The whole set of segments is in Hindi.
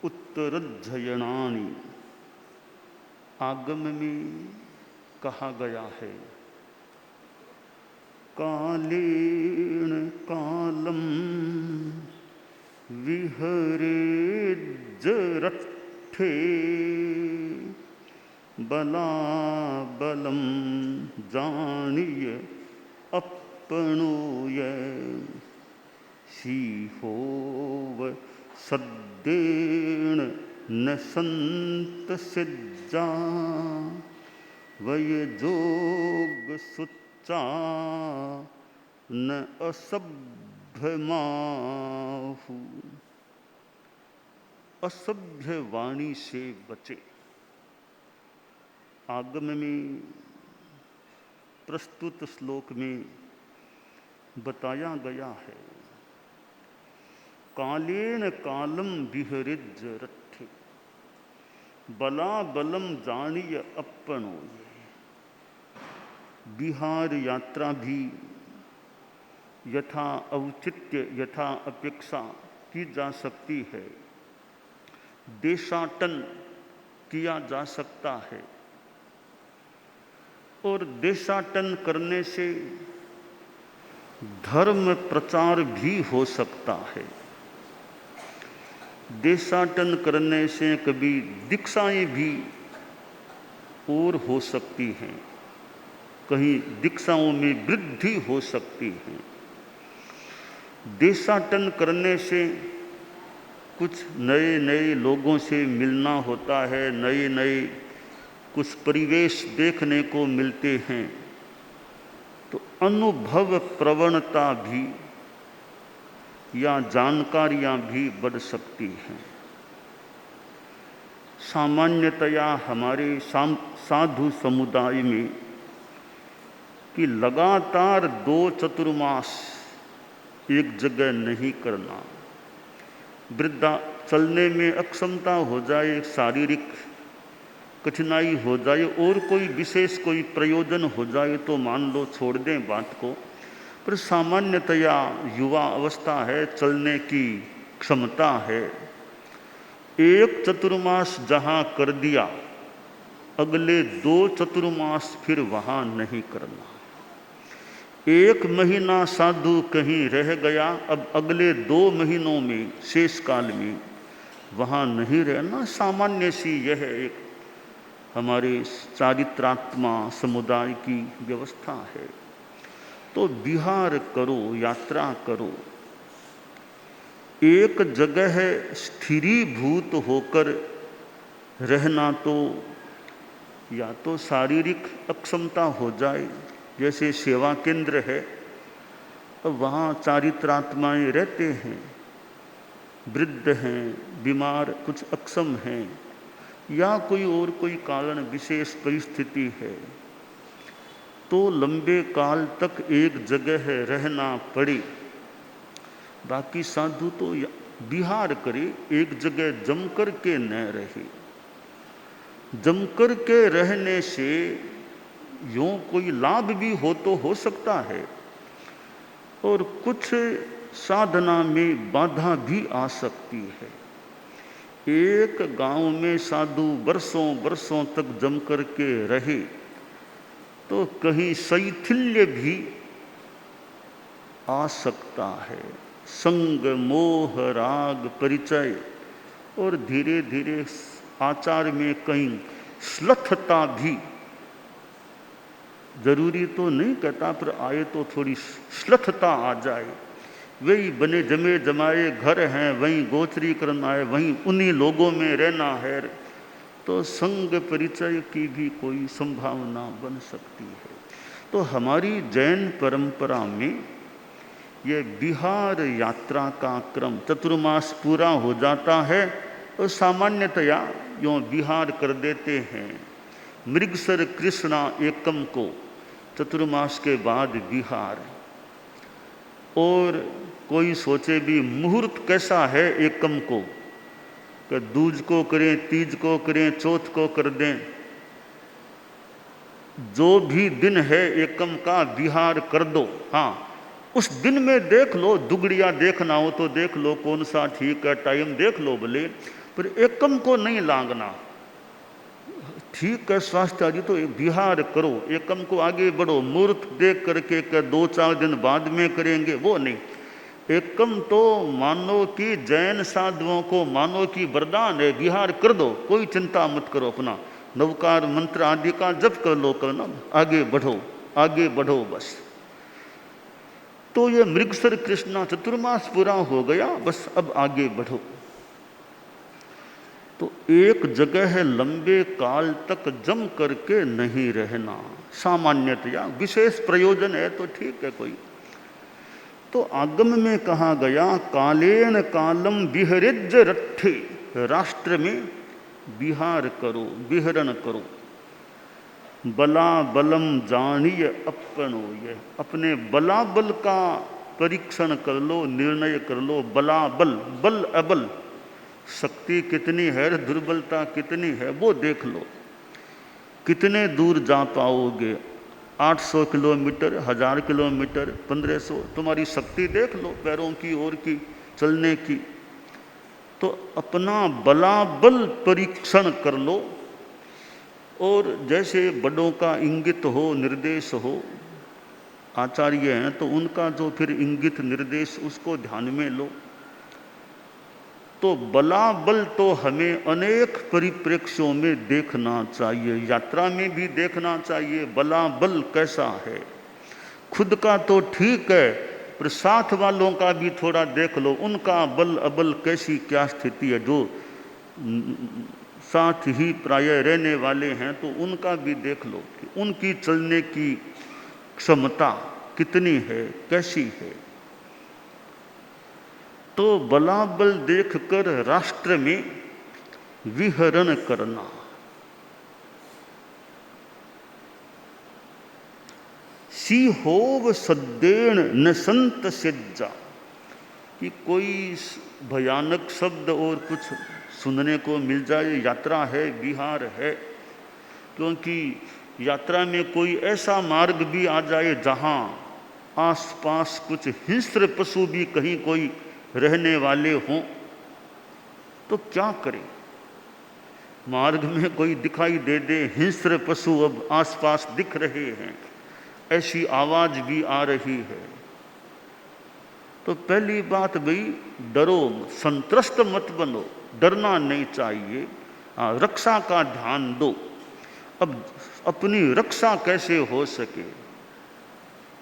उत्तरध्ययनानि आगम में कहा गया है। कालेन कालम विहरेज्जरट्ठे बलाबलं जानीय अपनोय शीहोव सद्देन न संत सिज्जा वयजोग सुच्चा न असभ्य माहु। असभ्य वाणी से बचे। आगम में प्रस्तुत श्लोक में बताया गया है, कालेन कालम विहरिज्जरट्ठे बलाबलम जानीय अपनो। बिहार यात्रा भी यथा औचित्य यथा अपेक्षा की जा सकती है, देशाटन किया जा सकता है, और देशाटन करने से धर्म प्रचार भी हो सकता है। देशाटन करने से कभी दीक्षाएं भी और हो सकती हैं, कहीं दीक्षाओं में वृद्धि हो सकती है। देशाटन करने से कुछ नए नए लोगों से मिलना होता है, नए नए कुछ परिवेश देखने को मिलते हैं, तो अनुभव प्रवणता भी या जानकारियां भी बढ़ सकती हैं। सामान्यतया हमारे साधु समुदाय में कि लगातार 2 चतुर्मास एक जगह नहीं करना, वृद्धा चलने में अक्षमता हो जाए, शारीरिक कठिनाई हो जाए और कोई विशेष कोई प्रयोजन हो जाए तो मान लो छोड़ दें बात को, पर सामान्यतया युवा अवस्था है, चलने की क्षमता है। एक चतुर्मास जहाँ कर दिया, अगले 2 चतुर्मास फिर वहाँ नहीं करना। 1 महीना साधु कहीं रह गया, अब अगले 2 महीनों में शेष काल में वहाँ नहीं रहना। सामान्य सी यह एक हमारे चारित्रात्मा समुदाय की व्यवस्था है। तो विहार करो, यात्रा करो। एक जगह स्थिरीभूत होकर रहना तो या तो शारीरिक अक्षमता हो जाए, जैसे सेवा केंद्र है, वहाँ चारित्रात्माएं रहते हैं, वृद्ध हैं, बीमार, कुछ अक्षम हैं, या कोई और कोई कारण विशेष परिस्थिति है, तो लंबे काल तक एक जगह रहना पड़े। बाकी साधु तो विहार करे, एक जगह जमकर के न रहे। जमकर के रहने से यूँ कोई लाभ भी हो तो हो सकता है, और कुछ साधना में बाधा भी आ सकती है। एक गांव में साधु वर्षों वर्षों तक जमकर के रहे तो कहीं शैथिल्य भी आ सकता है, संग मोह राग परिचय, और धीरे धीरे आचार में कहीं श्लथता भी, जरूरी तो नहीं कहता पर आए तो थोड़ी श्लथता आ जाए। वही बने जमे जमाए घर हैं, वहीं गोचरी करना है, वहीं उन्हीं लोगों में रहना है, तो संग परिचय की भी कोई संभावना बन सकती है। तो हमारी जैन परंपरा में यह विहार यात्रा का क्रम, चतुर्मास पूरा हो जाता है और सामान्यतया यूँ विहार कर देते हैं। मृगसर कृष्णा एकम को चतुर्मास के बाद विहार। और कोई सोचे भी मुहूर्त कैसा है एकम को, कि दूज को करें, तीज को करें, चौथ को कर दें, जो भी दिन है एकम का विहार कर दो। हाँ, उस दिन में देख लो, दुगड़िया देखना हो तो देख लो, कौन सा ठीक है टाइम देख लो भले, पर एकम को नहीं लांगना। ठीक है स्वास्थ्य आदि तो विहार करो, एकम को आगे बढ़ो, मूर्त देख करके कर 2-4 दिन बाद में करेंगे वो नहीं। एकम तो मानो कि जैन साधुओं को मानो कि वरदान है, विहार कर दो, कोई चिंता मत करो, अपना नवकार मंत्र आदि का जप कर लो, करना आगे बढ़ो, आगे बढ़ो बस। तो ये मृगसर कृष्णा चतुर्मास पूरा हो गया, बस अब आगे बढ़ो। तो एक जगह है लंबे काल तक जम करके नहीं रहना, सामान्यतया, विशेष प्रयोजन है तो ठीक है कोई। तो आगम में कहा गया कालेन कालम विहरिज रट्ठे, राष्ट्र में विहार करो, विहरण करो। बला बलम जानिय अपनो, ये अपने बला बल का परीक्षण कर लो, निर्णय कर लो। बला बल, बल अबल, शक्ति कितनी है, दुर्बलता कितनी है वो देख लो। कितने दूर जा पाओगे, 800 किलोमीटर, 1000 किलोमीटर, 1500, तुम्हारी शक्ति देख लो पैरों की और की चलने की। तो अपना बलाबल परीक्षण कर लो। और जैसे बड़ों का इंगित हो, निर्देश हो, आचार्य हैं तो उनका जो फिर इंगित निर्देश उसको ध्यान में लो। तो बलाबल तो हमें अनेक परिप्रेक्ष्यों में देखना चाहिए, यात्रा में भी देखना चाहिए बलाबल कैसा है। खुद का तो ठीक है, पर साथ वालों का भी थोड़ा देख लो, उनका बल अबल कैसी क्या स्थिति है। जो साथ ही प्राय रहने वाले हैं तो उनका भी देख लो कि उनकी चलने की क्षमता कितनी है, कैसी है। तो बलाबल देखकर राष्ट्र में विहरण करना। सीहोव सद्देण न संत सिज्जा, कि कोई भयानक शब्द और कुछ सुनने को मिल जाए, यात्रा है, विहार है। क्योंकि यात्रा में कोई ऐसा मार्ग भी आ जाए जहाँ आसपास कुछ हिंस्र पशु भी कहीं कोई रहने वाले हों तो क्या करें। मार्ग में कोई दिखाई दे दे, हिंस्र पशु अब आसपास दिख रहे हैं, ऐसी आवाज भी आ रही है, तो पहली बात भाई डरो, संत्रस्त मत बनो, डरना नहीं चाहिए। रक्षा का ध्यान दो। अब अपनी रक्षा कैसे हो सके,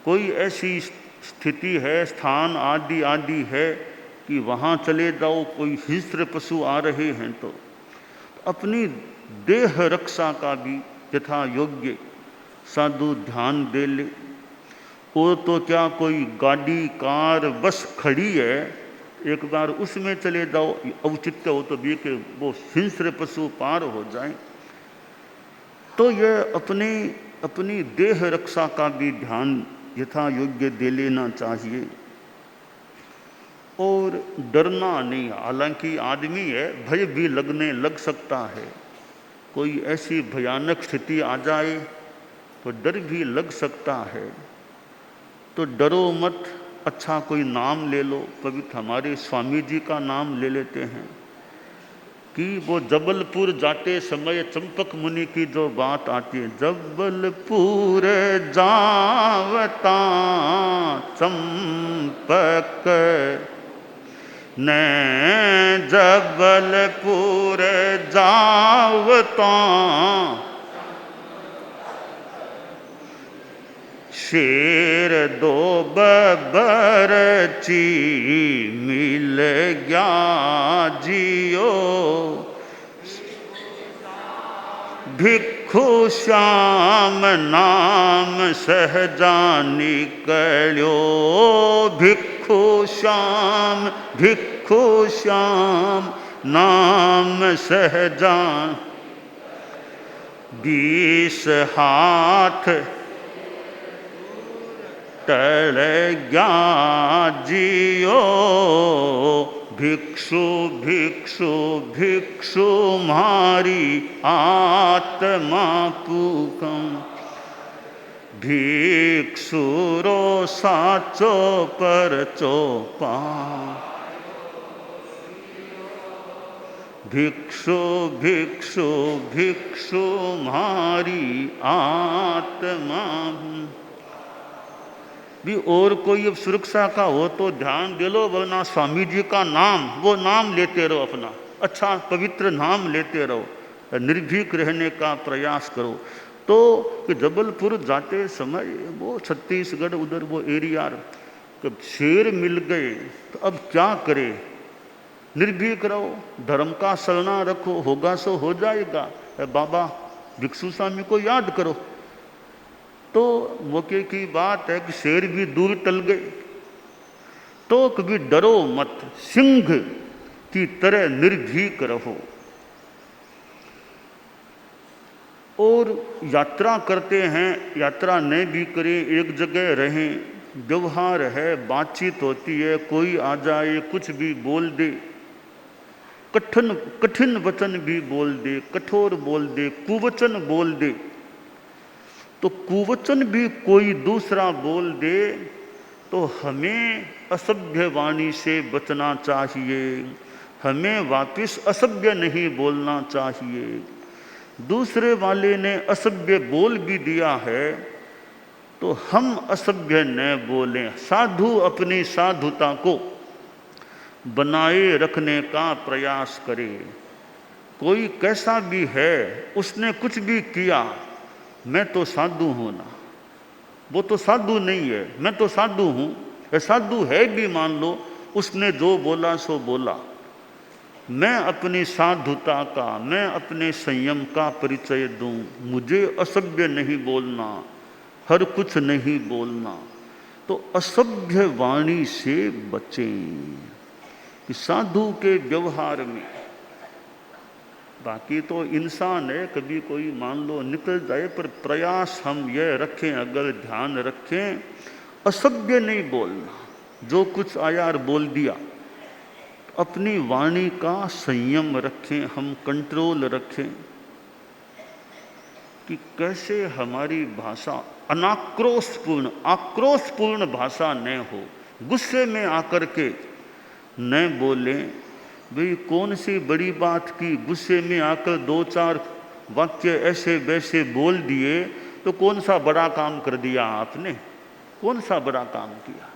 कोई ऐसी स्थिति है, स्थान आदि आदि है कि वहाँ चले जाओ, कोई हिंस्र पशु आ रहे हैं तो अपनी देह रक्षा का भी यथा योग्य साधु ध्यान दे ले। वो तो क्या कोई गाड़ी कार बस खड़ी है, एक बार उसमें चले जाओ, औचित्य हो तो भी कि वो हिंस्र पशु पार हो जाए। तो यह अपनी देह रक्षा का भी ध्यान यथा योग्य दे लेना चाहिए और डरना नहीं। हालांकि आदमी है, भय भी लगने लग सकता है, कोई ऐसी भयानक स्थिति आ जाए तो डर भी लग सकता है, तो डरो मत। अच्छा कोई नाम ले लो, पवित्र हमारे स्वामी जी का नाम ले लेते हैं कि वो जबलपुर जाते समय चंपक मुनि की जो बात आती है, जबलपुर जावता चंपक ने, जबलपुर जावता शेर दो बबर ची मिल गया जियो, भिक्षु श्याम नाम सहजा निकल्यो, भिक्षु श्याम नाम सहजा, 20 हाथ टल गया जियो, भिक्षु भिक्षु भिक्षु मारी आत्मा पुकम, भिक्षु रो साचो पर चोपा, भिक्षु भिक्षु भिक्षु म्हारी आत्मा भी। और कोई अब सुरक्षा का हो तो ध्यान दे लो, वरना स्वामी जी का नाम, वो नाम लेते रहो, अपना अच्छा पवित्र नाम लेते रहो, निर्भीक रहने का प्रयास करो। तो कि जबलपुर जाते समय वो छत्तीसगढ़ उधर वो एरिया, कब शेर मिल गए तो अब क्या करे, निर्भीक रहो, धर्म का सलना रखो, होगा सो हो जाएगा। बाबा भिक्षु स्वामी को याद करो। तो मौके की बात है कि शेर भी दूर टल गए। तो कभी डरो मत, सिंह की तरह निर्भीक रहो। और यात्रा करते हैं, यात्रा नहीं भी करें, एक जगह रहें, व्यवहार है, बातचीत होती है, कोई आ जाए कुछ भी बोल दे, कठिन कठिन वचन भी बोल दे, कठोर बोल दे, कुवचन बोल दे, तो कुवचन भी कोई दूसरा बोल दे तो हमें असभ्य वाणी से बचना चाहिए, हमें वापस असभ्य नहीं बोलना चाहिए। दूसरे वाले ने असभ्य बोल भी दिया है तो हम असभ्य न बोलें, साधु अपनी साधुता को बनाए रखने का प्रयास करे। कोई कैसा भी है, उसने कुछ भी किया, मैं तो साधु हूं ना, वो तो साधु नहीं है, मैं तो साधु हूं। साधु है भी मान लो, उसने जो बोला सो बोला। मैं अपनी साधुता का, मैं अपने संयम का परिचय दूं। मुझे असभ्य नहीं बोलना, हर कुछ नहीं बोलना। तो असभ्य वाणी से बचें कि साधु के व्यवहार में। बाकी तो इंसान है, कभी कोई मान लो निकल जाए, पर प्रयास हम यह रखें, अगर ध्यान रखें, असभ्य नहीं बोलना। जो कुछ आया और बोल दिया, अपनी वाणी का संयम रखें, हम कंट्रोल रखें कि कैसे हमारी भाषा अनाक्रोशपूर्ण, आक्रोशपूर्ण भाषा न हो, गुस्से में आकर के न बोलें। भाई कौन सी बड़ी बात की, गुस्से में आकर दो चार वाक्य ऐसे वैसे बोल दिए तो कौन सा बड़ा काम कर दिया आपने, कौन सा बड़ा काम किया।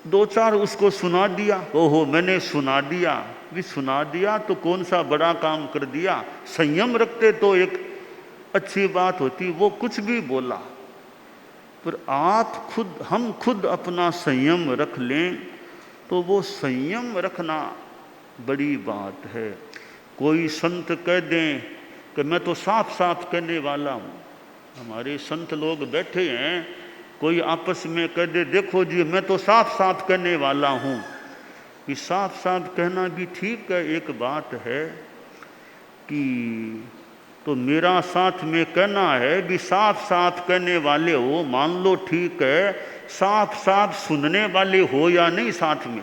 दो चार उसको सुना दिया, ओहो मैंने सुना दिया, भी सुना दिया तो कौन सा बड़ा काम कर दिया। संयम रखते तो एक अच्छी बात होती, वो कुछ भी बोला। पर आप खुद, हम खुद अपना संयम रख लें तो वो संयम रखना बड़ी बात है। कोई संत कह दें कि मैं तो साफ साफ कहने वाला हूँ, हमारे संत लोग बैठे हैं, कोई आपस में कह दे देखो जी मैं तो साफ साफ कहने वाला हूँ, कि साफ साफ कहना भी ठीक है, एक बात है कि तो मेरा साथ में कहना है भी साफ साफ कहने वाले हो, मान लो ठीक है, साफ साफ सुनने वाले हो या नहीं, साथ में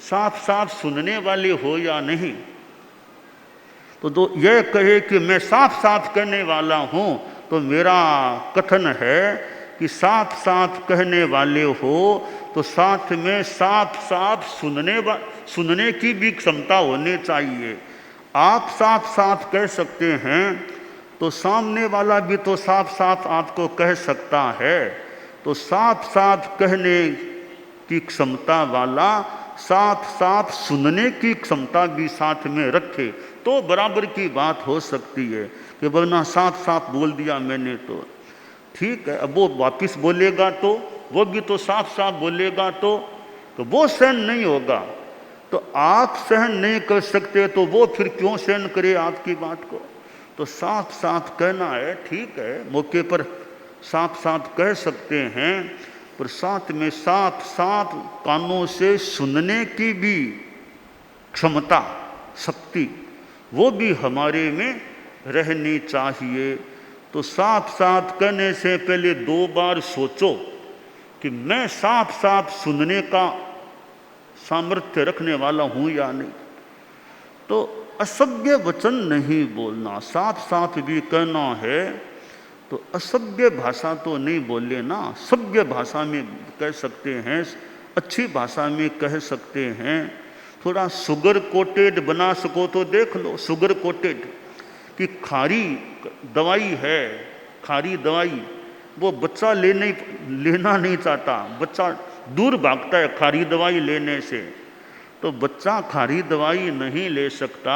साफ साफ सुनने वाले हो या नहीं। तो यह कहे कि मैं साफ साफ कहने वाला हूं, तो मेरा कथन है कि साफ साफ कहने वाले हो तो साथ में साफ साफ सुनने की भी क्षमता होनी चाहिए। आप साफ साफ कह सकते हैं तो सामने वाला भी तो साफ साफ आपको कह सकता है। तो साफ साफ कहने की क्षमता वाला साफ साफ सुनने की क्षमता भी साथ में रखे तो बराबर की बात हो सकती है। कि वरना साफ साफ बोल दिया मैंने तो ठीक है, अब वो वापिस बोलेगा तो वो भी तो साफ साफ बोलेगा तो वो सहन नहीं होगा। तो आप सहन नहीं कर सकते तो वो फिर क्यों सहन करे आपकी बात को। तो साफ साफ कहना है, ठीक है, मौके पर साफ साफ कह सकते हैं, पर साथ में साफ साफ कानों से सुनने की भी क्षमता, शक्ति, वो भी हमारे में रहनी चाहिए। तो साफ साफ कहने से पहले 2 बार सोचो कि मैं साफ साफ सुनने का सामर्थ्य रखने वाला हूं या नहीं। तो असभ्य वचन नहीं बोलना, साफ साफ भी कहना है तो असभ्य भाषा तो नहीं बोले ना, सभ्य भाषा में कह सकते हैं, अच्छी भाषा में कह सकते हैं। थोड़ा शुगर कोटेड बना सको तो देख लो, शुगर कोटेड कि खारी दवाई है, खारी दवाई वो बच्चा लेना नहीं चाहता, बच्चा दूर भागता है खारी दवाई लेने से। तो बच्चा खारी दवाई नहीं ले सकता,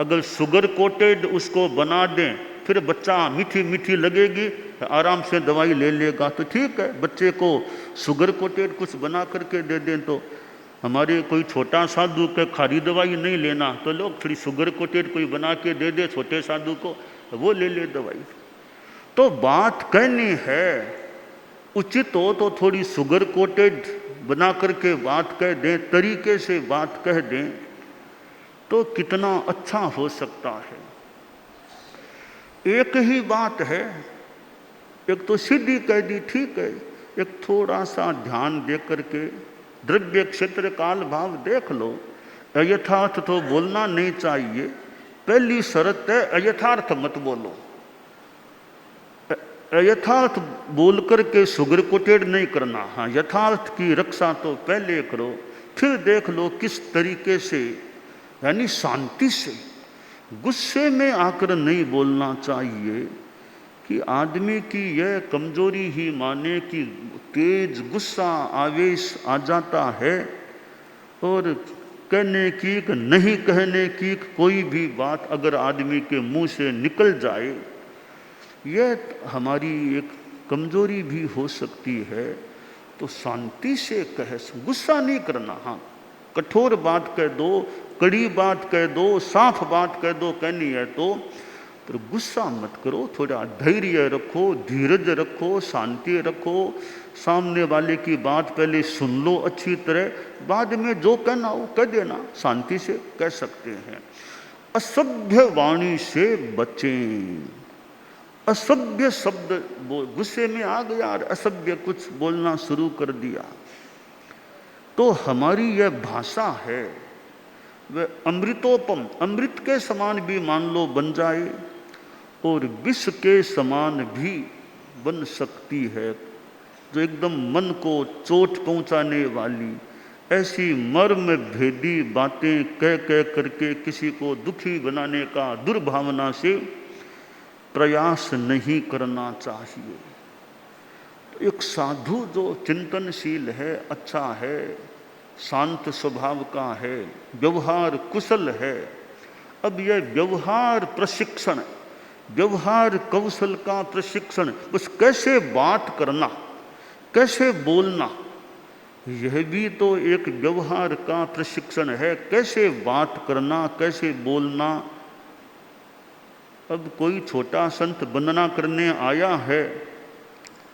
अगर शुगर कोटेड उसको बना दें फिर बच्चा मीठी मीठी लगेगी, आराम से दवाई ले लेगा। तो ठीक है, बच्चे को शुगर कोटेड कुछ बना करके दे दें। तो हमारे कोई छोटा साधु के खारी दवाई नहीं लेना तो लोग थोड़ी शुगर कोटेड कोई बना के दे दे छोटे साधु को, वो ले ले दवाई। तो बात कहनी है, उचित हो तो थोड़ी शुगर कोटेड बना करके बात कह दें, तरीके से बात कह दें तो कितना अच्छा हो सकता है। एक ही बात है, एक तो सीधी कह दी ठीक है, एक थोड़ा सा ध्यान दे करके द्रव्य क्षेत्र काल भाव देख लो। अयथार्थ तो बोलना नहीं चाहिए, पहली शर्त है अयथार्थ मत बोलो। यथार्थ बोल करके शुगर कोटेड नहीं करना, हाँ यथार्थ की रक्षा तो पहले करो, फिर देख लो किस तरीके से, यानी शांति से, गुस्से में आकर नहीं बोलना चाहिए कि आदमी की यह कमजोरी ही माने कि तेज गुस्सा आवेश आ जाता है और कहने की नहीं कहने की कोई भी बात अगर आदमी के मुंह से निकल जाए, यह हमारी एक कमजोरी भी हो सकती है। तो शांति से कह, गुस्सा नहीं करना, हाँ कठोर बात कह दो, कड़ी बात कह दो, साफ बात कह दो कहनी है तो, पर गुस्सा मत करो, थोड़ा धैर्य रखो, धीरज रखो, शांति रखो, सामने वाले की बात पहले सुन लो अच्छी तरह, बाद में जो कहना हो कह देना, शांति से कह सकते हैं। असभ्य वाणी से बचें, असभ्य शब्द गुस्से में आ गया और असभ्य कुछ बोलना शुरू कर दिया तो हमारी यह भाषा है वह अमृतोपम, अमृत के समान भी मान लो बन जाए और विष के समान भी बन सकती है, जो एकदम मन को चोट पहुंचाने वाली ऐसी मर्म भेदी बातें कह कह करके किसी को दुखी बनाने का दुर्भावना से प्रयास नहीं करना चाहिए। तो एक साधु जो चिंतनशील है, अच्छा है, शांत स्वभाव का है, व्यवहार कुशल है, अब यह व्यवहार प्रशिक्षण, व्यवहार कौशल का प्रशिक्षण, उस कैसे बात करना, कैसे बोलना, यह भी तो एक व्यवहार का प्रशिक्षण है। कैसे बात करना, कैसे बोलना। अब कोई छोटा संत वंदना करने आया है,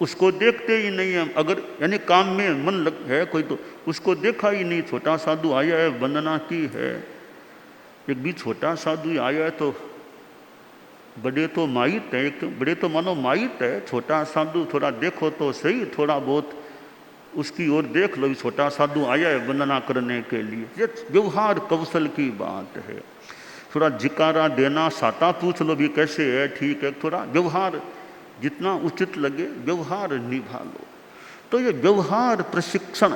उसको देखते ही नहीं हम, अगर यानी काम में मन लग है कोई तो उसको देखा ही नहीं, छोटा साधु आया है वंदना की है। एक भी छोटा साधु आया है तो बड़े तो माहित है, एक बड़े तो मानो माहित है, छोटा साधु थोड़ा देखो तो सही, थोड़ा बहुत उसकी ओर देख लो, छोटा साधु आया है वंदना करने के लिए। ये व्यवहार कौशल की बात है। थोड़ा जिकारा देना, साता पूछ लो भी कैसे है, ठीक है, थोड़ा व्यवहार जितना उचित लगे व्यवहार निभा लो। तो ये व्यवहार प्रशिक्षण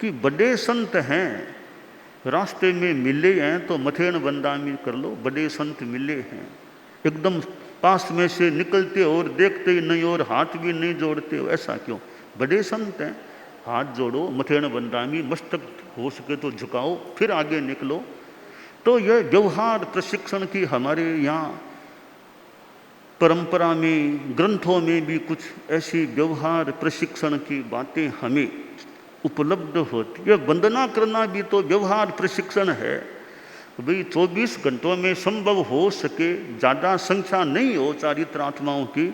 कि बड़े संत हैं, रास्ते में मिले हैं तो मथेन बंदामी कर लो, बड़े संत मिले हैं, एकदम पास में से निकलते और देखते ही नहीं और हाथ भी नहीं जोड़ते हो, ऐसा क्यों? बड़े संत हैं, हाथ जोड़ो, मथेन बंदामी, मस्तक हो सके तो झुकाओ, फिर आगे निकलो। तो यह व्यवहार प्रशिक्षण की हमारे यहाँ परंपरा में, ग्रंथों में भी कुछ ऐसी व्यवहार प्रशिक्षण की बातें हमें उपलब्ध होती है। वंदना करना भी तो व्यवहार प्रशिक्षण है भाई। 24 घंटों में संभव हो सके, ज़्यादा संख्या नहीं हो चारित्र आत्माओं की,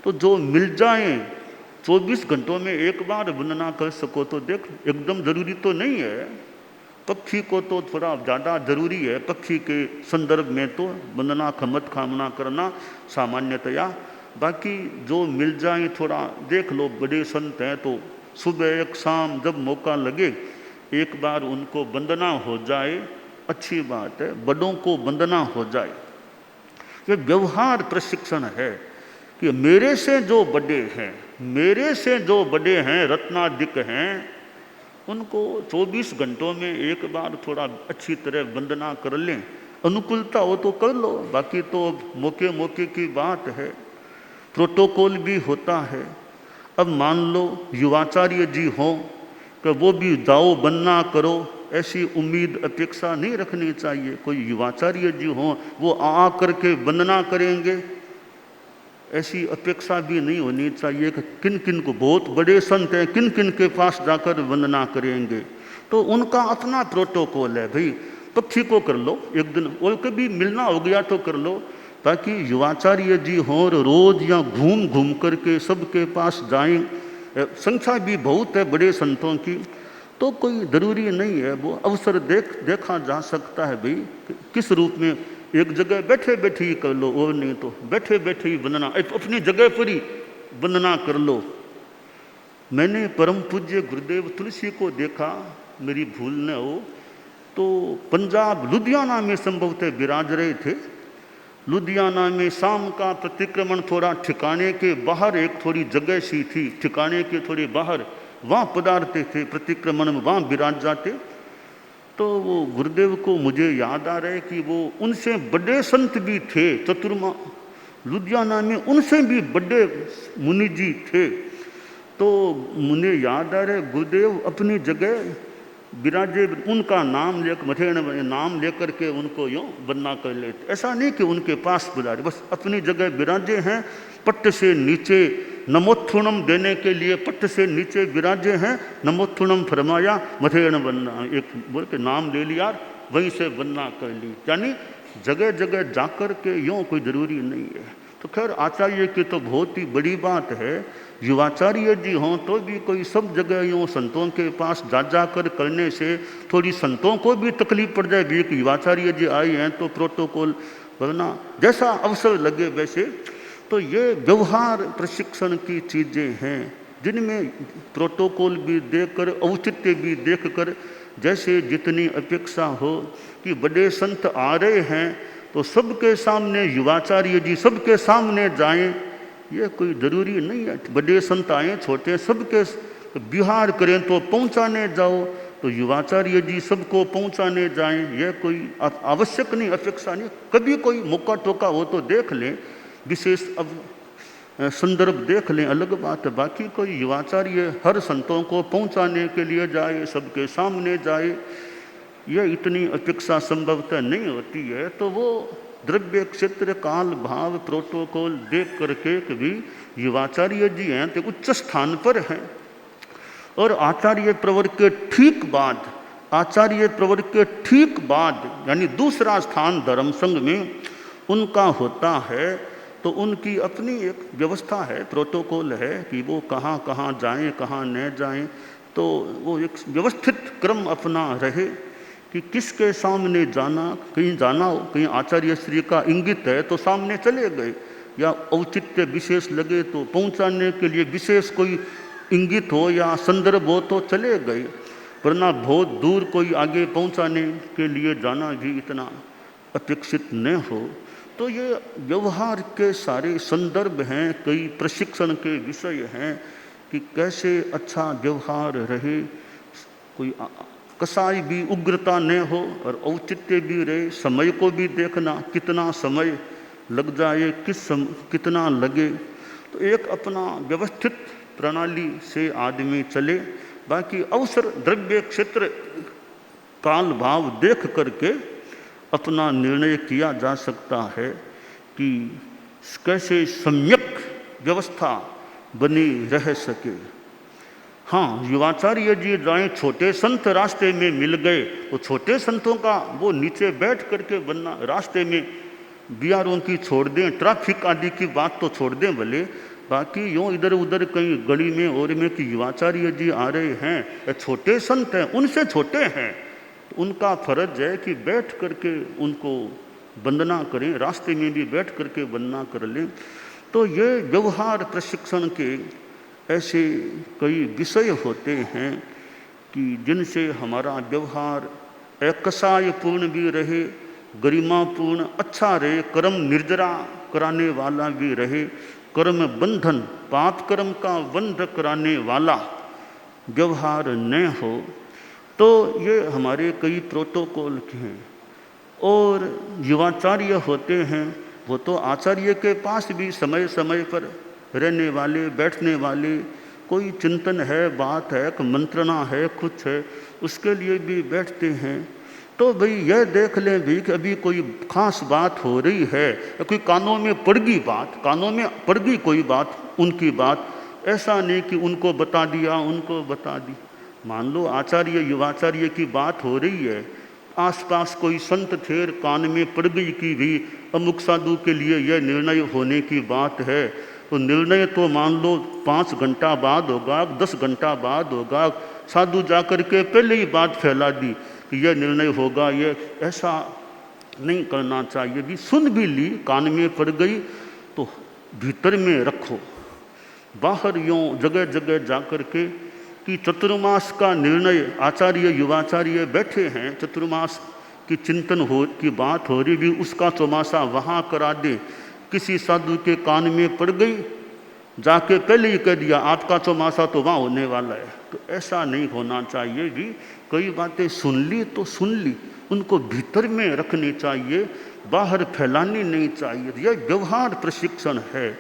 तो जो मिल जाए 24 घंटों में एक बार वंदना कर सको तो देख, एकदम जरूरी तो नहीं है। पक्षी को तो थोड़ा ज़्यादा जरूरी है, पक्षी के संदर्भ में तो वंदना खमत कामना करना सामान्यतया। बाकी जो मिल जाए थोड़ा देख लो, बड़े संत हैं तो सुबह एक शाम जब मौका लगे एक बार उनको वंदना हो जाए, अच्छी बात है, बड़ों को वंदना हो जाए। ये व्यवहार प्रशिक्षण है कि मेरे से जो बड़े हैं, मेरे से जो बड़े हैं, रत्नाधिक हैं, उनको 24 घंटों में एक बार थोड़ा अच्छी तरह वंदना कर लें, अनुकूलता हो तो कर लो, बाकी तो मौके मौके की बात है, प्रोटोकॉल भी होता है। अब मान लो युवाचार्य जी हों कि वो भी जाओ वंदना करो, ऐसी उम्मीद अपेक्षा नहीं रखनी चाहिए। कोई युवाचार्य जी हों वो आ करके वंदना करेंगे, ऐसी अपेक्षा भी नहीं होनी चाहिए कि किन किन को, बहुत बड़े संत हैं, किन किन के पास जाकर वंदना करेंगे। तो उनका अपना प्रोटोकॉल है भाई, पक्षी को कर लो एक दिन, और कभी मिलना हो गया तो कर लो, ताकि युवाचार्य जी हों और रोज या घूम घूम करके सबके पास जाएं, संख्या भी बहुत है बड़े संतों की, तो कोई ज़रूरी नहीं है। वो अवसर देखा जा सकता है भाई किस रूप में, एक जगह बैठे बैठे ही कर लो, और नहीं तो बैठे बैठे ही वंदना, अपनी जगह पर ही वंदना कर लो। मैंने परम पूज्य गुरुदेव तुलसी को देखा, मेरी भूल न हो तो पंजाब लुधियाना में संभवतः विराज रहे थे। लुधियाना में शाम का प्रतिक्रमण थोड़ा ठिकाने के बाहर, एक थोड़ी जगह सी थी ठिकाने के थोड़े बाहर, वहाँ पधारते थे प्रतिक्रमण में, वहाँ विराज जाते। तो वो गुरुदेव को मुझे याद आ रहा है कि वो उनसे बड़े संत भी थे, चतुर्मा लुधियाना में उनसे भी बड़े मुनि जी थे। तो मुझे याद आ रहा है गुरुदेव अपनी जगह विराजे, उनका नाम ले, मथेण नाम लेकर के उनको यूँ वंदना कर लेते। ऐसा नहीं कि उनके पास बुलाए, बस अपनी जगह विराजे हैं, पट्ट से नीचे नमोत्थुणम देने के लिए पट्ट से नीचे विराजे हैं, नमोत्थुणम फरमाया, मथेण वंदना एक बोल के नाम ले लिया, वहीं से वंदना कर ली। यानी जगह जगह जाकर के यूँ कोई ज़रूरी नहीं है। तो खैर आचार्य की तो बहुत ही बड़ी बात है, युवाचार्य जी हों तो भी कोई सब जगह यूँ संतों के पास जा कर करने से थोड़ी संतों को भी तकलीफ पड़ जाएगी कि युवाचार्य जी आए हैं तो प्रोटोकॉल, वरना जैसा अवसर लगे वैसे। तो ये व्यवहार प्रशिक्षण की चीज़ें हैं जिनमें प्रोटोकॉल भी देखकर, औचित्य भी देखकर, जैसे जितनी अपेक्षा हो कि बड़े संत आ रहे हैं तो सबके सामने युवाचार्य जी सबके सामने जाएं, ये कोई ज़रूरी नहीं है। बड़े संत आए छोटे सबके विहार करें तो पहुंचाने जाओ, तो युवाचार्य जी सबको पहुंचाने जाएं, यह कोई आवश्यक नहीं, अपेक्षा नहीं। कभी कोई मौका टोका हो तो देख लें, विशेष अब संदर्भ देख लें, अलग बात है। बाकी कोई युवाचार्य हर संतों को पहुंचाने के लिए जाए, सबके सामने जाए, यह इतनी अपेक्षा संभवतः नहीं होती है। तो वो द्रव्य क्षेत्र काल भाव प्रोटोकॉल देख करके कभी युवाचार्य जी हैं तो उच्च स्थान पर हैं, और आचार्य प्रवर के ठीक बाद, आचार्य प्रवर के ठीक बाद यानी दूसरा स्थान धर्म संघ में उनका होता है। तो उनकी अपनी एक व्यवस्था है, प्रोटोकॉल है कि वो कहाँ कहाँ जाएं, कहाँ न जाएं। तो वो एक व्यवस्थित क्रम अपना रहे कि किसके सामने जाना, कहीं जाना हो, कहीं आचार्य श्री का इंगित है तो सामने चले गए, या औचित्य विशेष लगे तो पहुंचाने के लिए विशेष कोई इंगित हो या संदर्भ हो तो चले गए, वरना बहुत दूर कोई आगे पहुंचाने के लिए जाना भी इतना अपेक्षित न हो। तो ये व्यवहार के सारे संदर्भ हैं, कई प्रशिक्षण के विषय हैं कि कैसे अच्छा व्यवहार रहे, कोई कसाई भी उग्रता न हो और औचित्य भी रहे। समय को भी देखना, कितना समय लग जाए, कितना लगे, तो एक अपना व्यवस्थित प्रणाली से आदमी चले। बाकी अवसर द्रव्य क्षेत्र काल भाव देख करके अपना निर्णय किया जा सकता है कि कैसे सम्यक व्यवस्था बनी रह सके। हाँ, युवाचार्य जी जाएं, छोटे संत रास्ते में मिल गए तो छोटे संतों का वो नीचे बैठ करके बनना, रास्ते में बियारों की छोड़ दें, ट्रैफिक आदि की बात तो छोड़ दें भले, बाकी यूँ इधर उधर कहीं गली में और में कि युवाचार्य जी आ रहे हैं, छोटे संत हैं, उनसे छोटे हैं, तो उनका फर्ज है कि बैठ करके उनको वंदना करें, रास्ते में भी बैठ करके वंदना कर लें। तो ये व्यवहार प्रशिक्षण के ऐसे कई विषय होते हैं कि जिनसे हमारा व्यवहार एकसायपूर्ण भी रहे, गरिमापूर्ण अच्छा रहे, कर्म निर्जरा कराने वाला भी रहे, कर्म बंधन पाप कर्म का बंध कराने वाला व्यवहार न हो, तो ये हमारे कई प्रोटोकॉल हैं। और युवाचार्य होते हैं, वो तो आचार्य के पास भी समय समय पर रहने वाले, बैठने वाले, कोई चिंतन है, बात है, मंत्रणा है, कुछ है, उसके लिए भी बैठते हैं। तो भाई यह देख लें भी कि अभी कोई खास बात हो रही है, या कोई कानों में पड़ गई बात, कानों में पड़ गई कोई बात, उनकी बात, ऐसा नहीं कि उनको बता दिया, उनको बता दी। मान लो आचार्य युवाचार्य की बात हो रही है, आसपास कोई संत थे, कान में पड़ गई कि भी अमुक साधु के लिए यह निर्णय होने की बात है, तो निर्णय तो मान लो 5 घंटा बाद होगा, 10 घंटा बाद होगा, साधु जाकर के पहले ही बात फैला दी कि यह निर्णय होगा, ये ऐसा नहीं करना चाहिए। भी सुन भी ली, कान में पड़ गई तो भीतर में रखो, बाहर यूँ जगह जगह जा कर के कि चतुर्मास का निर्णय आचार्य युवाचार्य बैठे हैं, चतुर्मास की चिंतन हो की बात हो रही भी, उसका चौमासा वहाँ करा दे। किसी साधु के कान में पड़ गई, जाके पहले ही कह दिया आपका चौमासा तो वहाँ होने वाला है, तो ऐसा नहीं होना चाहिए। भी कई बातें सुन ली तो सुन ली, उनको भीतर में रखनी चाहिए, बाहर फैलानी नहीं चाहिए। यह व्यवहार प्रशिक्षण है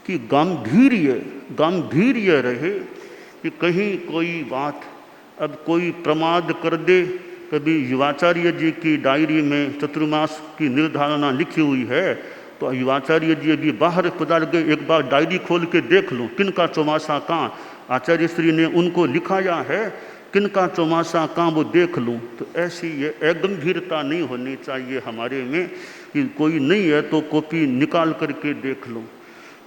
कि गांधीर्य रहे, कि कहीं कोई बात अब कोई प्रमाद कर दे। कभी युवाचार्य जी की डायरी में चतुर्मास की निर्धारणा लिखी हुई है, तो युवाचार्य जी अभी बाहर पधार गए, एक बार डायरी खोल के देख लो किन का चौमासा कहाँ, आचार्य श्री ने उनको लिखाया है, किन का चौमासा कहाँ वो देख लूँ। तो ऐसी ये अगंभीरता नहीं होनी चाहिए हमारे में कि कोई नहीं है तो कॉपी निकाल करके देख लो।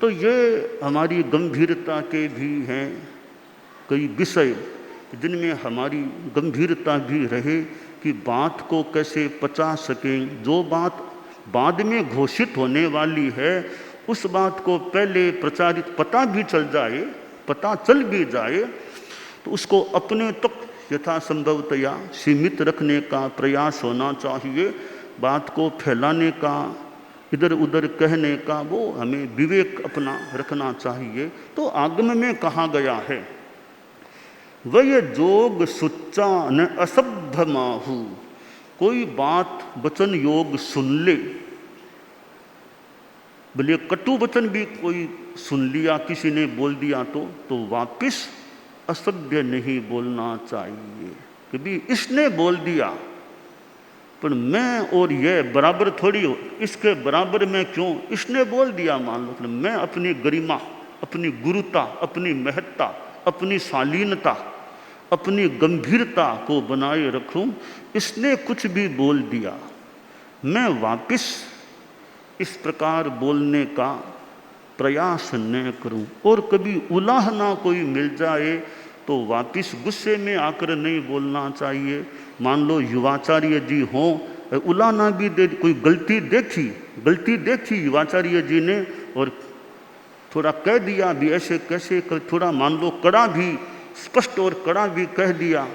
तो ये हमारी गंभीरता के भी हैं कई विषय जिनमें हमारी गंभीरता भी रहे कि बात को कैसे पचा सकें। जो बात बाद में घोषित होने वाली है, उस बात को पहले प्रचारित पता चल भी जाए, तो उसको अपने तक यथासंभवतया सीमित रखने का प्रयास होना चाहिए। बात को फैलाने का, इधर उधर कहने का, वो हमें विवेक अपना रखना चाहिए। तो आगम में कहा गया है, वह जोग सुच्चा न असभ्य माहू। कोई बात वचन योग सुन ले, भले कटु वचन भी कोई सुन लिया, किसी ने बोल दिया तो वापिस असभ्य नहीं बोलना चाहिए कि भी इसने बोल दिया, पर मैं और ये बराबर थोड़ी हो, इसके बराबर मैं क्यों, इसने बोल दिया मान लो, तो मैं अपनी गरिमा, अपनी गुरुता, अपनी महत्ता, अपनी शालीनता, अपनी गंभीरता को बनाए रखूं। इसने कुछ भी बोल दिया, मैं वापिस इस प्रकार बोलने का प्रयास न करूं। और कभी उलाहना कोई मिल जाए तो वापिस गुस्से में आकर नहीं बोलना चाहिए। मान लो युवाचार्य जी हों, उलाहना भी दे, कोई गलती देखी युवाचार्य जी ने और थोड़ा कह दिया भी ऐसे कैसे, थोड़ा मान लो कड़ा भी, स्पष्ट और कड़ा भी कह दिया,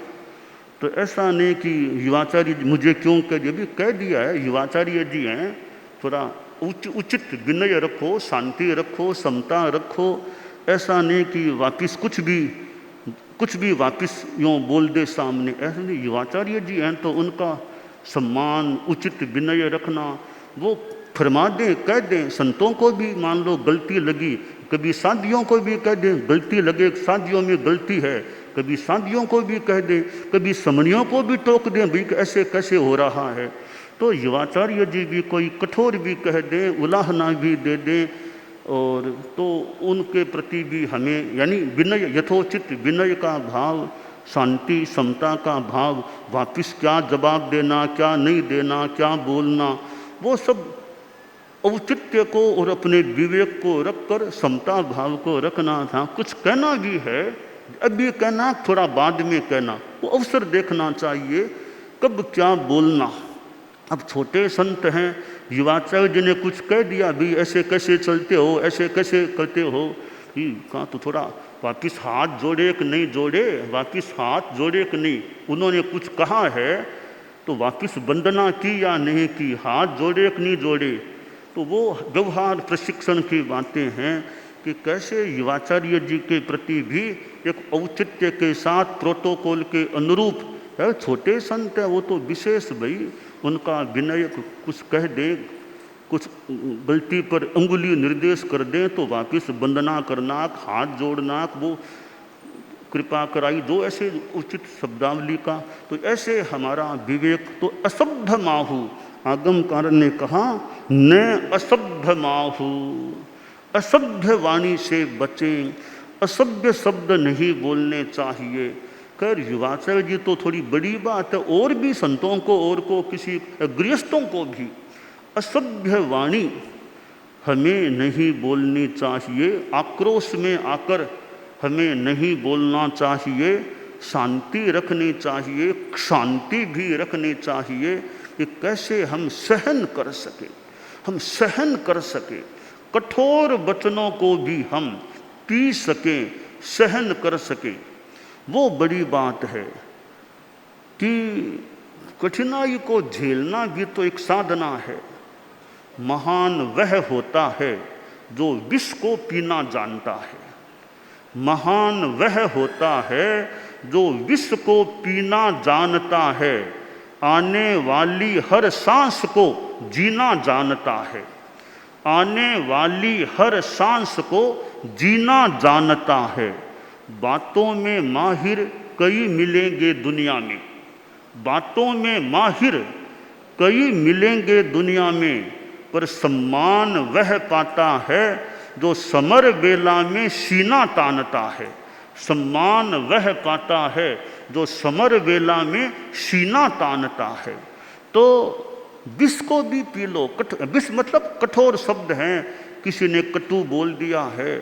तो ऐसा नहीं कि युवाचार्य जी मुझे क्यों कह दिया, भी कह दिया है, युवाचार्य जी हैं, थोड़ा उचित विनय रखो, शांति रखो, समता रखो। ऐसा नहीं कि वापिस कुछ भी वापिस यूँ बोल दे सामने, ऐसा नहीं। युवाचार्य जी हैं तो उनका सम्मान, उचित विनय रखना, वो फरमा दें, कह दें। संतों को भी मान लो गलती लगी, कभी साधियों को भी कह दें गलती लगे, साधियों में गलती है, कभी साधियों को भी कह दें, कभी समनियों को भी टोक दें भाई ऐसे कैसे हो रहा है। तो युवाचार्य जी भी कोई कठोर भी कह दें, उलाहना भी दे दें, और तो उनके प्रति भी हमें यानी विनय, यथोचित विनय का भाव, शांति समता का भाव, वापिस क्या जवाब देना, क्या नहीं देना, क्या बोलना, वो सब औचित्य को और अपने विवेक को रखकर समता भाव को रखना था। कुछ कहना भी है, अभी कहना, थोड़ा बाद में कहना, वो अवसर देखना चाहिए कब क्या बोलना। अब छोटे संत हैं, युवाचार्य जी ने कुछ कह दिया भी ऐसे कैसे चलते हो, ऐसे कैसे करते हो, कहा तो थोड़ा वापिस हाथ जोड़े कि नहीं जोड़े, वापिस हाथ जोड़े कि नहीं, उन्होंने कुछ कहा है तो वापिस वंदना की या नहीं की, हाथ जोड़े कि नहीं जोड़े। तो वो व्यवहार प्रशिक्षण की बातें हैं कि कैसे युवाचार्य जी के प्रति भी एक औचित्य के साथ प्रोटोकॉल के अनुरूप है। छोटे संत है वो तो विशेष भाई, उनका विनय कुछ कह दें, कुछ गलती पर अंगुली निर्देश कर दें तो वापिस वंदना करना, हाथ जोड़ना, वो कृपा कराई, जो ऐसे उचित शब्दावली का। तो ऐसे हमारा विवेक तो असभ्य माहू, आगमकार ने कहा न असभ्य माहू, असभ्य वाणी से बचें, असभ्य शब्द नहीं बोलने चाहिए। खैर युवाचार्य जी तो थोड़ी बड़ी बात है, और भी संतों को और को किसी गृहस्थों को भी असभ्य वाणी हमें नहीं बोलनी चाहिए, आक्रोश में आकर हमें नहीं बोलना चाहिए, शांति रखनी चाहिए, शांति भी रखनी चाहिए कि कैसे हम सहन कर सके, हम सहन कर सके, कठोर वचनों को भी हम पी सकें, सहन कर सके। वो बड़ी बात है कि कठिनाई को झेलना भी तो एक साधना है। महान वह होता है जो विष को पीना जानता है, महान वह होता है जो विष को पीना जानता है, आने वाली हर सांस को जीना जानता है, आने वाली हर सांस को जीना जानता है। बातों में माहिर कई मिलेंगे दुनिया में, बातों में माहिर कई मिलेंगे दुनिया में, पर सम्मान वह पाता है जो समर बेला में सीना तानता है, सम्मान वह पाता है जो समर बेला में सीना तानता है। तो विष को भी पी लो, विष मतलब कठोर शब्द हैं, किसी ने कटु बोल दिया है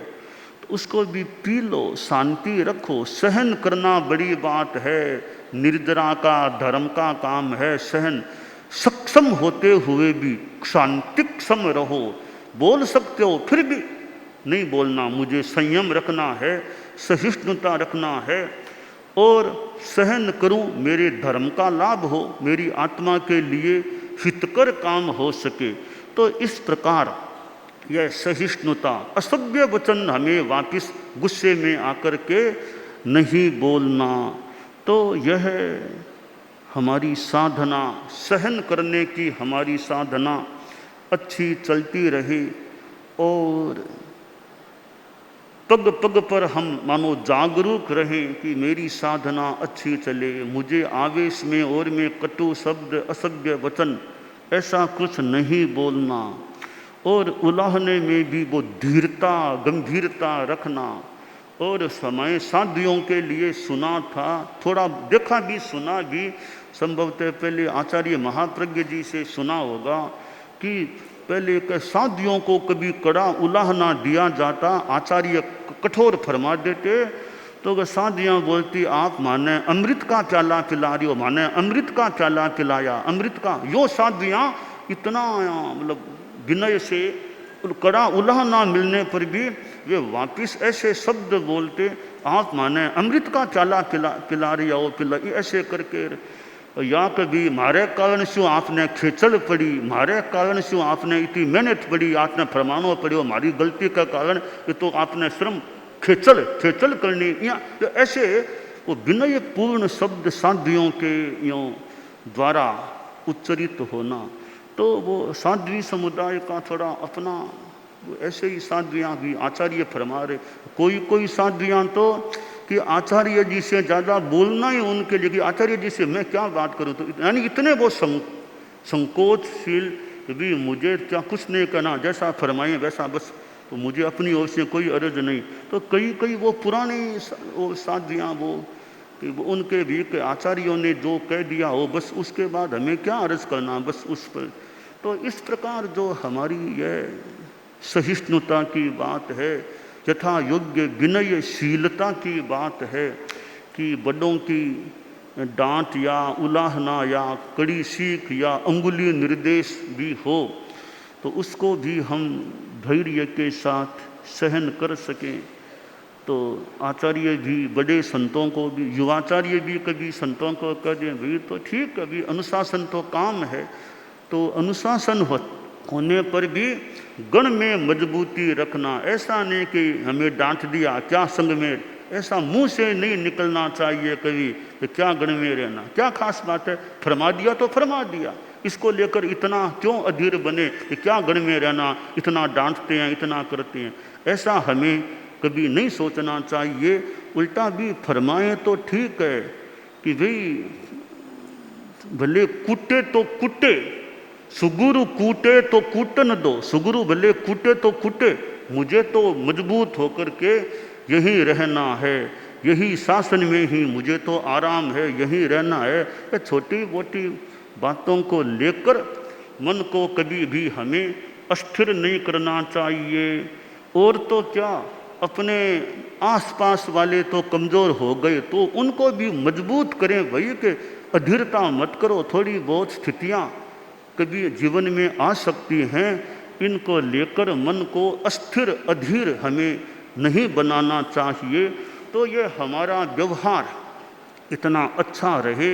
तो उसको भी पी लो, शांति रखो। सहन करना बड़ी बात है, निर्जरा का धर्म का काम है सहन। सक्षम होते हुए भी शांतिक सम रहो, बोल सकते हो फिर भी नहीं बोलना, मुझे संयम रखना है, सहिष्णुता रखना है, और सहन करूं मेरे धर्म का लाभ हो, मेरी आत्मा के लिए हितकर काम हो सके। तो इस प्रकार यह सहिष्णुता, असभ्य वचन हमें वापिस गुस्से में आकर के नहीं बोलना, तो यह हमारी साधना, सहन करने की हमारी साधना अच्छी चलती रहे, और पग पग पर हम मानो जागरूक रहें कि मेरी साधना अच्छी चले, मुझे आवेश में और में कटु शब्द, असभ्य वचन ऐसा कुछ नहीं बोलना, और उलाहने में भी वो धीरता, गंभीरता रखना। और समय साध्वियों के लिए सुना था, थोड़ा देखा भी सुना भी, संभवतः पहले आचार्य महाप्रज्ञ जी से सुना होगा कि पहले के साध्वियों को कभी कड़ा उलाह ना दिया जाता, आचार्य कठोर फरमा देते, तो वह साधियाँ बोलती आप माने अमृत का प्याला पिला रही हो, माने अमृत का प्याला पिलाया, अमृत का। यो साधियाँ इतना मतलब विनय से कड़ा उलाह ना मिलने पर भी वे वापिस ऐसे शब्द बोलते, आप माने अमृत का प्याला पिला रही हो, पिला, ऐसे करके। या कभी मारे कारण शू आपने खेचल पड़ी, मारे कारण शू आपने इतनी मेहनत पड़ी, आपने फरमानो पड़ो, हमारी गलती का कारण ये तो आपने श्रम खेचल करनी, या तो ऐसे वो विनय पूर्ण शब्द साध्वियों के द्वारा उच्चरित होना। तो वो साध्वी समुदाय का थोड़ा अपना ऐसे ही साध्वियाँ भी आचार्य फरमा रहे, कोई साध्वियाँ तो कि आचार्य जी से ज़्यादा बोलना ही उनके लिए, कि आचार्य जी से मैं क्या बात करूँ, तो यानी इतने वो संकोचशील भी, मुझे क्या कुछ नहीं करना, जैसा फरमाएं वैसा बस, तो मुझे अपनी ओर से कोई अर्ज नहीं। तो कई वो पुराने वो साध्वियाँ वो उनके भी कि आचार्यों ने जो कह दिया हो बस, उसके बाद हमें क्या अर्ज करना, बस उस पर। तो इस प्रकार जो हमारी यह सहिष्णुता की बात है, यथा योग्य विनयशीलता की बात है, कि बड़ों की डांट या उलाहना या कड़ी सीख या अंगुली निर्देश भी हो तो उसको भी हम धैर्य के साथ सहन कर सकें। तो आचार्य भी बड़े संतों को भी, युवाचार्य भी कभी संतों को कह दें भाई तो ठीक, अभी अनुशासन तो काम है, तो अनुशासन होने पर भी गण में मजबूती रखना। ऐसा नहीं कि हमें डांट दिया क्या संग में, ऐसा मुंह से नहीं निकलना चाहिए कभी कि क्या गण में रहना, क्या खास बात है, फरमा दिया तो फरमा दिया, इसको लेकर इतना क्यों अधीर बने कि क्या गण में रहना, इतना डांटते हैं इतना करते हैं, ऐसा हमें कभी नहीं सोचना चाहिए। उल्टा भी फरमाएं तो ठीक है कि भाई भले कूटे तो कूटे, सुगुरु कूटे तो कूटन दो, सुगुरु भले कूटे तो कूटे, मुझे तो मजबूत होकर के यही रहना है, यही शासन में ही मुझे तो आराम है, यही रहना है। ये छोटी मोटी बातों को लेकर मन को कभी भी हमें अस्थिर नहीं करना चाहिए। और तो क्या, अपने आसपास वाले तो कमज़ोर हो गए तो उनको भी मजबूत करें भाई, कि अधीरता मत करो। थोड़ी बहुत स्थितियाँ कभी जीवन में आ सकती हैं, इनको लेकर मन को अस्थिर अधीर हमें नहीं बनाना चाहिए। तो ये हमारा व्यवहार इतना अच्छा रहे,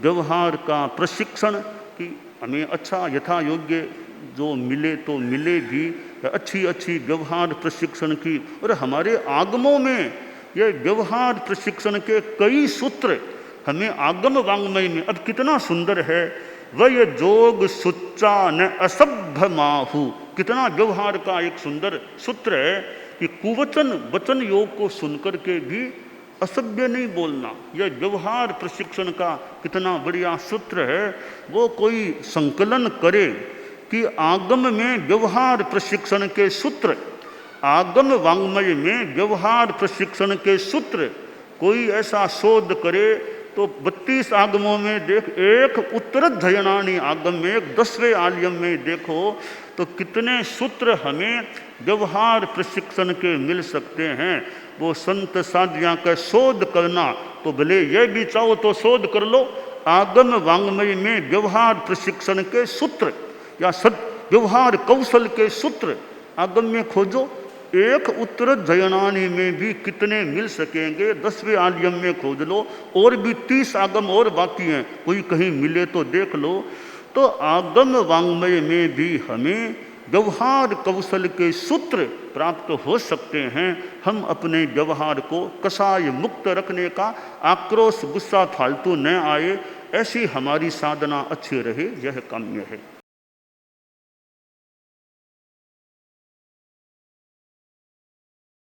व्यवहार का प्रशिक्षण कि हमें अच्छा यथा योग्य जो मिले तो मिले भी, अच्छी अच्छी व्यवहार प्रशिक्षण की। और हमारे आगमों में ये व्यवहार प्रशिक्षण के कई सूत्र हमें आगम वांग्मय में, अब कितना सुंदर है, वह जोग सुच्चा न असभ्य माहू, कितना व्यवहार का एक सुंदर सूत्र है कि कुवचन वचन योग को सुनकर के भी असभ्य नहीं बोलना। यह व्यवहार प्रशिक्षण का कितना बढ़िया सूत्र है। वो कोई संकलन करे कि आगम में व्यवहार प्रशिक्षण के सूत्र, आगम वांग्मय में व्यवहार प्रशिक्षण के सूत्र, कोई ऐसा शोध करे तो 32 आगमों में देख, एक उत्तरध्ययनानि आगम में, एक 10वें आलियम में देखो तो कितने सूत्र हमें व्यवहार प्रशिक्षण के मिल सकते हैं। वो संत साधिया का शोध करना तो भले ये भी चाहो तो शोध कर लो, आगम वांग्मय में व्यवहार प्रशिक्षण के सूत्र या व्यवहार कौशल के सूत्र आगम में खोजो, एक उत्तरध्ययनानि में भी कितने मिल सकेंगे, 10वें आलियम में खोज लो, और भी 30 आगम और बाकी हैं, कोई कहीं मिले तो देख लो। तो आगम वांग्मय में भी हमें व्यवहार कौशल के सूत्र प्राप्त हो सकते हैं। हम अपने व्यवहार को कसाय मुक्त रखने का, आक्रोश गुस्सा फालतू न आए, ऐसी हमारी साधना अच्छी रहे, यह काम्य है।